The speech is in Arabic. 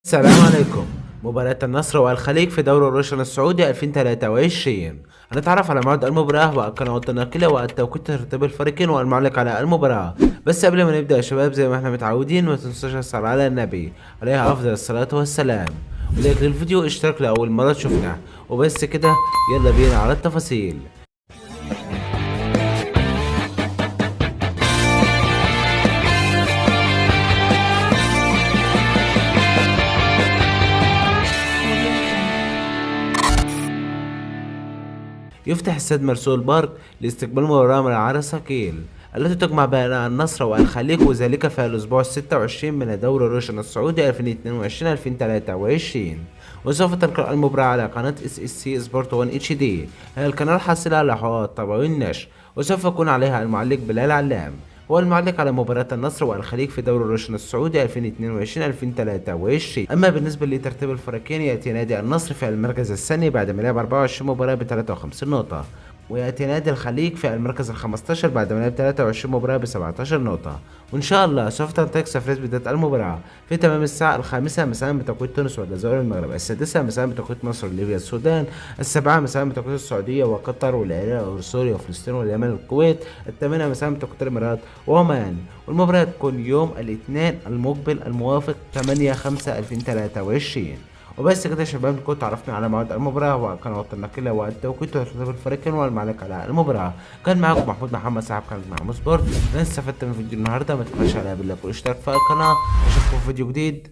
السلام عليكم. مباراة النصر والخليج في دوري الروشن السعودي 2023. هنتعرف على موعد المباراة والقنوات الناقلة والتوقيت ترتيب الفريقين والمعلق على المباراة. بس قبل ما نبدأ يا شباب، زي ما احنا متعودين ما تنسوش الصلاة على النبي عليه أفضل الصلاة والسلام، ولايك للفيديو، اشتراك لأول مرة تشوفنا، وبس كده يلا بينا على التفاصيل. يفتح استاد مرسول بارك لاستقبال مباراة من العرس ثقيل التي تجمع بين النصر والخليج، وذلك في الأسبوع 26 من دوري الروشن السعودي 2022-2023. وسوف تنقل المباراة على قناة SSC سبورت 1 HD، هي القناة الحاصلة على حقوق الطبع والنشر، وسوف يكون عليها المعلق بلال علام، هو المعلق على مباراة النصر والخليج في دوري الروشن السعودي 2022-2023. أما بالنسبة لترتيب الفريقين، يأتي نادي النصر في المركز الثاني بعد ما لعب 24 مباراة ب 53 نقطة، ويأتي نادي الخليج في المركز ال 15 بعد ما لعب 23 مباراة ب 17 نقطة. وإن شاء الله سوف تنطلق سفرية بداية المباراة في تمام الساعة 5 مساء بتوقيت تونس والجزائر والمغرب، 6 مساء بتوقيت مصر وليبيا السودان، 7 مساء بتوقيت السعودية وقطر والعراق وسوريا وفلسطين واليمن والكويت، 8 مساء بتوقيت الإمارات وعمان. والمباراة تكون يوم الاثنين المقبل الموافق 8/5/2023. وبس كده يا شباب، نكون تعرفنا على موعد المباراة وقنوات النقلة والتوقيت وترتيب الفريقين والمعلق على المباراة. كان معاكم محمود محمد صاحب قناة معمو سبورت. لو استفدت من فيديو النهارده ما تنساش على بالله والاشتراك في القناة. اشوفكم في فيديو جديد.